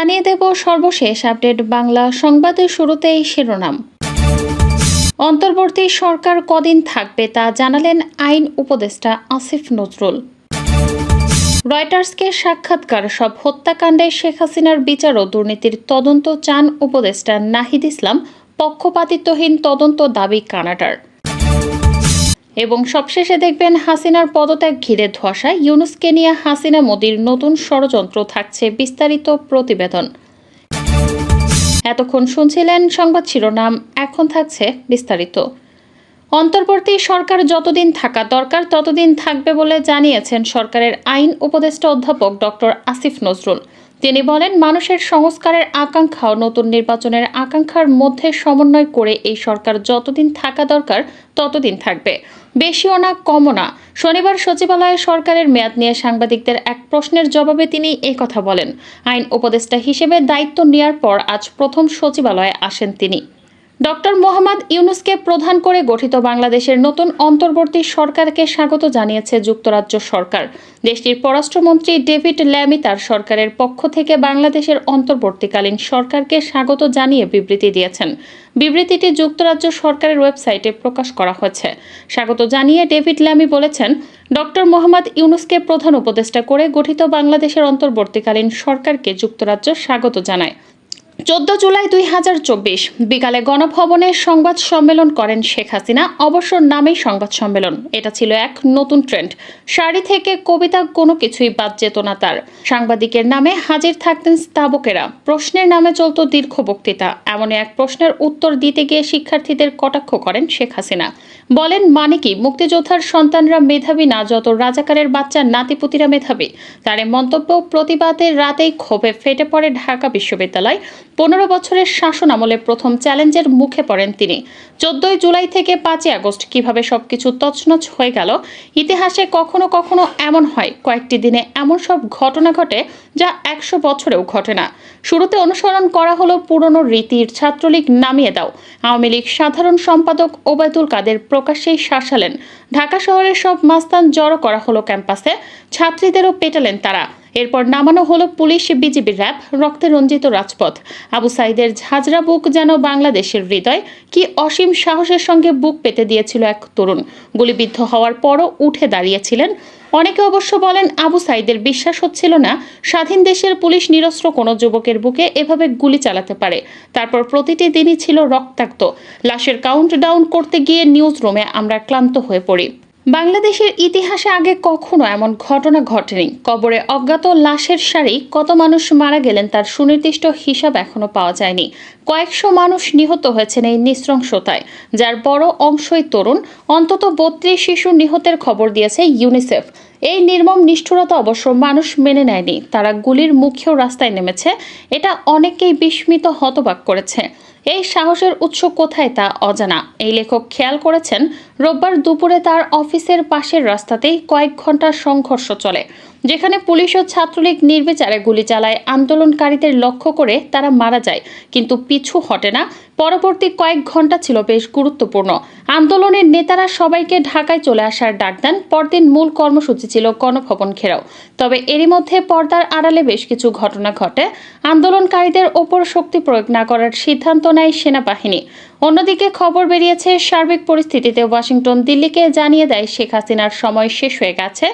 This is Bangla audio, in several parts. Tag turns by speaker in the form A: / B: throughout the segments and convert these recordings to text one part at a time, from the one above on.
A: জানিয়ে দেব সর্বশেষ আপডেট বাংলা সংবাদের শুরুতেই শিরোনাম। অন্তর্বর্তী সরকার কদিন থাকবে তা জানালেন আইন উপদেষ্টা আসিফ নজরুল। রয়টার্সকে সাক্ষাৎকার, সব হত্যাকাণ্ডে শেখ হাসিনার বিচার ও দুর্নীতির তদন্ত চান উপদেষ্টা নাহিদ ইসলাম, পক্ষপাতিত্বহীন তদন্ত দাবি কানাডার। এবং সবশেষে দেখবেন হাসিনার পদত্যাগ ঘিরে ধোঁয়াশা, ইউনূসকে নিয়ে হাসিনা মোদির নতুন ষড়যন্ত্র, থাকছে বিস্তারিত প্রতিবেদন। এতক্ষণ শুনছিলেন সংবাদ শিরোনাম, এখন থাকছে বিস্তারিত। অন্তর্বর্তী সরকার যতদিন থাকা দরকার ততদিন থাকবে বলে জানিয়েছেন সরকারের আইন উপদেষ্টা অধ্যাপক ডক্টর আসিফ নজরুল। তিনি বলেন, মানুষের সংস্কারের আকাঙ্ক্ষা ও নতুন নির্বাচনের আকাঙ্ক্ষার মধ্যে সমন্বয় করে এই সরকার যতদিন থাকা দরকার ততদিন থাকবে, বেশিও না কমও না। শনিবার সচিবালয়ে সরকারের মেয়াদ নিয়ে সাংবাদিকদের এক প্রশ্নের জবাবে তিনি এই কথা বলেন। আইন উপদেষ্টা হিসেবে দায়িত্ব নেওয়ার পর আজ প্রথম সচিবালয়ে আসেন তিনি। ডক্টর মোহাম্মদ ইউনূসকে প্রধান করে গঠিত বাংলাদেশের নতুন অন্তর্বর্তী সরকারকে স্বাগত জানিয়েছে যুক্তরাজ্য সরকার। দেশটির পররাষ্ট্রমন্ত্রী ডেভিড ল্যামি তার সরকারের পক্ষ থেকে বাংলাদেশের অন্তর্বর্তীকালীন সরকারকে স্বাগত জানিয়ে বিবৃতি দিয়েছেন। বিবৃতিটি যুক্তরাজ্য সরকারের ওয়েবসাইটে প্রকাশ করা হয়েছে। স্বাগত জানিয়ে ডেভিড ল্যামি বলেছেন, ডক্টর মোহাম্মদ ইউনূসকে প্রধান উপদেষ্টা করে গঠিত বাংলাদেশের অন্তর্বর্তীকালীন সরকারকে যুক্তরাজ্য স্বাগত জানায়। 14 জুলাই 2024 বিকালে গণভবনে সংবাদ সম্মেলন করেন শেখ হাসিনা। অবসর নামেই সংবাদ সম্মেলন, এটা ছিল এক নতুন ট্রেন্ড। শাড়ি থেকে কবিতা, কোনো কিছুই বাদ যেত না তার। সাংবাদিকের নামে হাজির থাকতেন স্তাবকেরা, প্রশ্নের নামে চলত দীর্ঘ বক্তৃতা। এমন এক প্রশ্নের উত্তর দিতে গিয়ে শিক্ষার্থীদের কটাক্ষ করেন শেখ হাসিনা। বলেন, মানে কি মুক্তিযোদ্ধার সন্তানরা মেধাবী না, যত রাজাকারের বাচ্চা নাতিপুতিরা মেধাবী। তার এই মন্তব্য প্রতিবাদের রাতেই ক্ষোভে ফেটে পড়ে ঢাকা বিশ্ববিদ্যালয়। 15 বছরের শাসন আমলে প্রথম চ্যালেঞ্জের মুখে পড়েন তিনি। 14 জুলাই থেকে 5 আগস্ট কিভাবে সবকিছু তছনছ হয়ে গেল। ইতিহাসে কখনো কখনো এমন হয়, কয়েকটি দিনে এমন সব ঘটনা ঘটে যা 100 বছরেও ঘটে না। শুরুতে অনুসরণ করা হলো পুরনো রীতির, ছাত্রলীগ নামিয়ে দাও। আওয়ামী লীগ সাধারণ সম্পাদক ওবায়দুল কাদের প্রকাশ্যেই শাসালেন। ঢাকা শহরের সব মাস্তান জড়ো করা হলো ক্যাম্পাসে, ছাত্রীদেরও পেটালেন তারা। এরপর নামানো হলো পুলিশ, বিজিবি, র্যাব, রক্তে রঞ্জিত রাজপথ। আবু সাইদের ঝাঁঝরা বুক যেন বাংলাদেশের হৃদয়। কি অসীম সাহসের সঙ্গে বুক পেতে দিয়েছিল এক তরুণ। গুলিবিদ্ধ হওয়ার পরও উঠে দাঁড়িয়েছিলেন। অনেকে অবশ্য বলেন, আবু সাইদের বিশ্বাস হচ্ছিল না স্বাধীন দেশের পুলিশ নিরস্ত্র কোনো যুবকের বুকে এভাবে গুলি চালাতে পারে। তারপর প্রতিটি দিনই ছিল রক্তাক্ত। লাশের কাউন্টডাউন করতে গিয়ে নিউজ রুমে আমরা ক্লান্ত হয়ে পড়ি। বাংলাদেশের ইতিহাসে আগে কখনো এমন ঘটনা ঘটেনি। কবরে অজ্ঞাত লাশের সারি, কত মানুষ মারা গেলেন তার সুনির্দিষ্ট হিসাব এখনো পাওয়া যায়নি। কয়েকশো মানুষ নিহত হয়েছেন এই নৃশংসতায়, যার বড় অংশই তরুণ। অন্তত 32 শিশু নিহতের খবর দিয়েছে ইউনিসেফ। এই নির্মম নিষ্ঠুরতা অবশ্য মানুষ মেনে নেয়নি। তারা গুলির মুখেও রাস্তায় নেমেছে। এটা অনেকেই বিস্মিত, হতবাক করেছে। এই সাহসের উৎস কোথায় তা অজানা। এই লেখক খেয়াল করেছেন, রোববার দুপুরে তার অফিসের পাশের রাস্তাতেই কয়েক ঘন্টার সংঘর্ষ চলে, যেখানে পুলিশ ও ছাত্রলীগ নির্বিচারে গুলি চালায়। আন্দোলনকারীদের লক্ষ্য করে তারা মারা যায়, কিন্তু পিছু হটে না। পরবর্তী কয়েক ঘন্টা ছিল বেশ গুরুত্বপূর্ণ। আন্দোলনের নেতারা সবাইকে ঢাকায় চলে আসার ডাক দেন। পরদিন মূল কর্মসূচি ছিল গণভবন ঘেরাও। তবে এরই মধ্যে পর্দার আড়ালে বেশ কিছু ঘটনা ঘটে। আন্দোলনকারীদের ওপর শক্তি প্রয়োগ না করার সিদ্ধান্ত নেয় সেনাবাহিনী। অন্যদিকে খবর বেরিয়েছে, সার্বিক পরিস্থিতিতে ওয়াশিংটন দিল্লিকে জানিয়ে দেয় শেখ হাসিনার সময় শেষ হয়ে গেছে।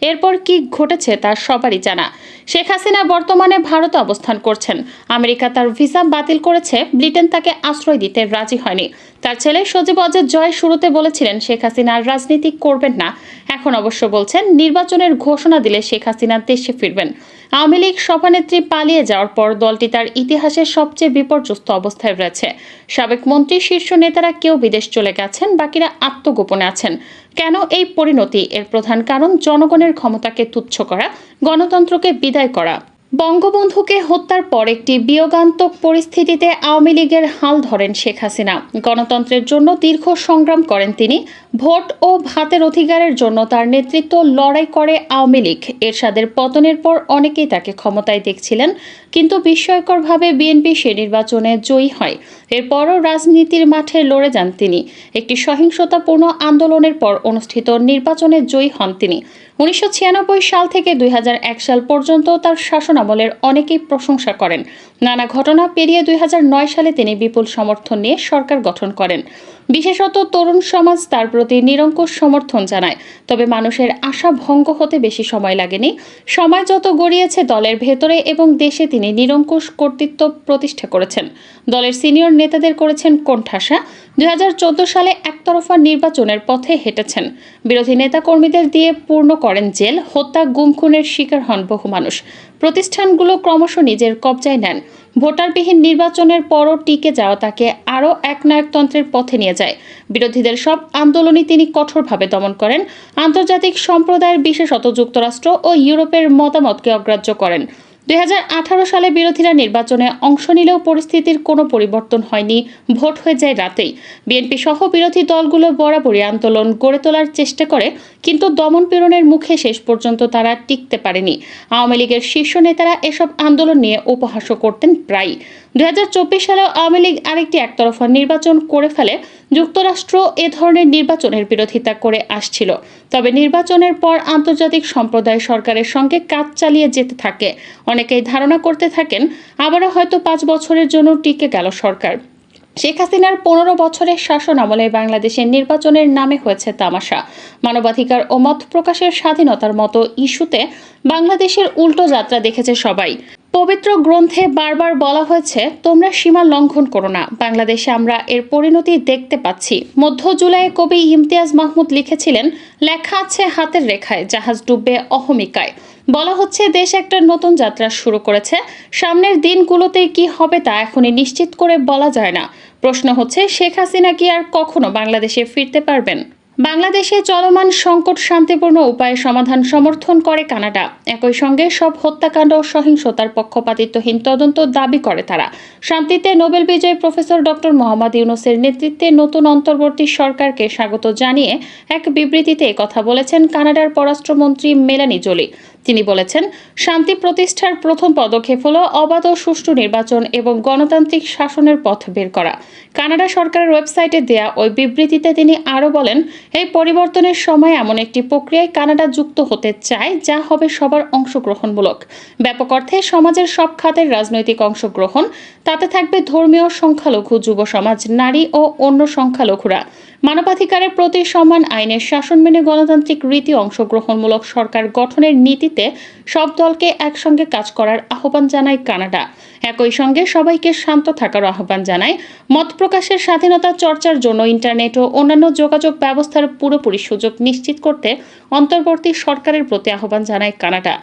A: এরপর কি ঘটেছে তা সবারই জানা। শেখ হাসিনা বর্তমানে ভারতে অবস্থান করছেন। আমেরিকা তার ভিসা বাতিল করেছে। ব্রিটেন তাকে আশ্রয় দিতে রাজি হয়নি। তার ছেলে সজীব অজের জয় শুরুতে বলেছিলেন শেখ হাসিনা রাজনীতি করবেন না। এখন অবশ্য বলছেন, নির্বাচনের ঘোষণা দিলে শেখ হাসিনা দেশে ফিরবেন। আওয়ামী লীগ সভানেত্রী পালিয়ে যাওয়ার পর দলটি তার ইতিহাসের সবচেয়ে বিপর্যস্ত অবস্থায় রয়েছে। সাবেক মন্ত্রী, শীর্ষ নেতারা কেউ বিদেশ চলে গেছেন, বাকিরা আত্মগোপনে আছেন। কেন এই পরিণতি? এর প্রধান কারণ জনগণের ক্ষমতাকে তুচ্ছ করা, গণতন্ত্রকে বিদায় করা। বঙ্গবন্ধুকে হত্যার পর একটি বিয়োগান্তক পরিস্থিতিতে আওয়ামী লীগের হাল ধরেন শেখ হাসিনা। গণতন্ত্রের জন্য দীর্ঘ সংগ্রাম করেন তিনি। ভোট ও ভাতের অধিকারের জন্য তার নেতৃত্ব লড়াই করে আওয়ামী লীগ। এরশাদের পতনের পর অনেকেই তাকে ক্ষমতায় দেখছিলেন, কিন্তু বিস্ময়করভাবে বিএনপি সে নির্বাচনে জয়ী হয়। এরপরও রাজনীতির মাঠে লড়ে যান তিনি। একটি সহিংসতাপূর্ণ আন্দোলনের পর অনুষ্ঠিত নির্বাচনে জয়ী হন তিনি। 1996 সাল থেকে 2001 সাল পর্যন্ত তার শাসনামলের অনেকেই প্রশংসা করেন। নানা ঘটনা পেরিয়ে 2009 সালে তিনি বিপুল সমর্থন নিয়ে সরকার গঠন করেন। বিশেষত তরুণ সমাজ তার প্রতি নিরঙ্কুশ সমর্থন জানায়। তবে মানুষের আশা ভঙ্গ হতে বেশি সময় লাগেনি। সময় যত গড়িয়েছে দলের ভেতরে এবং দেশে তিনি নিরঙ্কুশ কর্তৃত্ব প্রতিষ্ঠা করেছেন। দলের সিনিয়র নেতাদের করেছেন কোণঠাসা। 2014 সালে একতরফা নির্বাচনের পথে হেঁটেছেন। বিরোধী নেতাকর্মীদের দিয়ে পূর্ণ করেন জেল, হত্যা, গুম খুনের শিকার হন বহু মানুষ। প্রতিষ্ঠানগুলো ক্রমশ নিজের কবজায় নেন। ভোটারবিহীন নির্বাচনের পরও টিকে যাওয়া তাকে আরও একনায়কতন্ত্রের পথে নিয়ে যায়। বিরোধীদের সব আন্দোলনই তিনি কঠোরভাবে দমন করেন। আন্তর্জাতিক সম্প্রদায়ের, বিশেষত যুক্তরাষ্ট্র ও ইউরোপের মতামতকে অগ্রাহ্য করেন। 2018 সালে বিরোধীরা নির্বাচনে অংশ নিলেও পরিস্থিতির কোনো পরিবর্তন হয়নি। ভোট হয়ে যায় রাতেই। বিএনপি সহ বিরোধী দলগুলো বরাবরই আন্দোলন গড়ে তোলার চেষ্টা করে, কিন্তু দমন-পীড়নের মুখে শেষ পর্যন্ত তারা টিকতে পারেনি। আওয়ামী লীগের শীর্ষ নেতারা এসব আন্দোলন নিয়ে উপহাসও করতেন প্রায়ই। 2024 সালেও আওয়ামী লীগ আরেকটি একতরফা নির্বাচন করে ফেলে। যুক্তরাষ্ট্র এ ধরনের নির্বাচনের বিরোধিতা করে আসছিল। তবে নির্বাচনের পর আন্তর্জাতিক সম্প্রদায় সরকারের সঙ্গে কাজ চালিয়ে যেতে থাকে। অনেকেই ধারণা করতে থাকেন আবারও হয়তো 5 বছরের জন্য টিকে গেল সরকার। শেখ হাসিনার 15 বছরের শাসন আমলে বাংলাদেশের নির্বাচনের নামে হয়েছে তামাশা। মানবাধিকার ও মত প্রকাশের স্বাধীনতার মতো ইস্যুতে বাংলাদেশের উল্টো যাত্রা দেখেছে সবাই। পবিত্র গ্রন্থে বারবার বলা হয়েছে, তোমরা সীমা লঙ্ঘন করো না। বাংলাদেশে আমরা এর পরিণতি দেখতে পাচ্ছি। মধ্য জুলাইয়ে কবি ইমতিয়াজ মাহমুদ লিখেছিলেন, লেখা আছে হাতের রেখায়, জাহাজ ডুববে অহমিকায়। বলা হচ্ছে দেশ একটা নতুন যাত্রা শুরু করেছে। সামনের দিনগুলোতে কি হবে তা এখনই নিশ্চিত করে বলা যায় না। প্রশ্ন হচ্ছে, শেখ হাসিনা কি আর কখনো বাংলাদেশে ফিরতে পারবেন? বাংলাদেশে চলমান সংকট শান্তিপূর্ণ উপায়ে সমাধান সমর্থন করে কানাডা। একই সঙ্গে সব হত্যাকাণ্ড ও সহিংসতার পক্ষপাতিত্বহীন তদন্ত দাবি করে তারা। শান্তিতে নোবেল বিজয়ী প্রফেসর ডক্টর মোহাম্মদ ইউনূসের নেতৃত্বে নতুন অন্তর্বর্তী সরকারকে স্বাগত জানিয়ে এক বিবৃতিতে কথা বলেছেন কানাডার পররাষ্ট্রমন্ত্রী মেলানি জোলি। তিনি বলেছেন, শান্তি প্রতিষ্ঠার প্রথম পদক্ষেপ হলো অবাধ ও সুষ্ঠু নির্বাচন এবং গণতান্ত্রিক শাসনের পথ বের করা। কানাডা সরকারের ওয়েবসাইটে দেয়া ওই বিবৃতিতে তিনি আরও বলেন, এই পরিবর্তনের সময় এমন একটি প্রক্রিয়ায় কানাডা যুক্ত হতে চায় যা হবে সবার অংশগ্রহণমূলক। ব্যাপক অর্থে সমাজের সব খাতের রাজনৈতিক অংশগ্রহণ। তাতে থাকবে ধর্মীয় সংখ্যালঘু, যুব সমাজ, নারী ও অন্য সংখ্যালঘুরা। মানবাধিকারের প্রতি সম্মান, আইনের শাসন মেনে গণতান্ত্রিক রীতি, অংশগ্রহণমূলক সরকার গঠনের নীতিতে সব দলকে একসঙ্গে কাজ করার আহ্বান জানায় কানাডা। একই সঙ্গে সবাইকে শান্ত থাকার আহ্বান জানায়। মত প্রকাশের স্বাধীনতা চর্চার জন্য ইন্টারনেট ও অন্যান্য যোগাযোগ ব্যবস্থার পুরোপুরি সুযোগ নিশ্চিত করতে অন্তর্বর্তী সরকারের প্রতি আহ্বান জানায় কানাডা।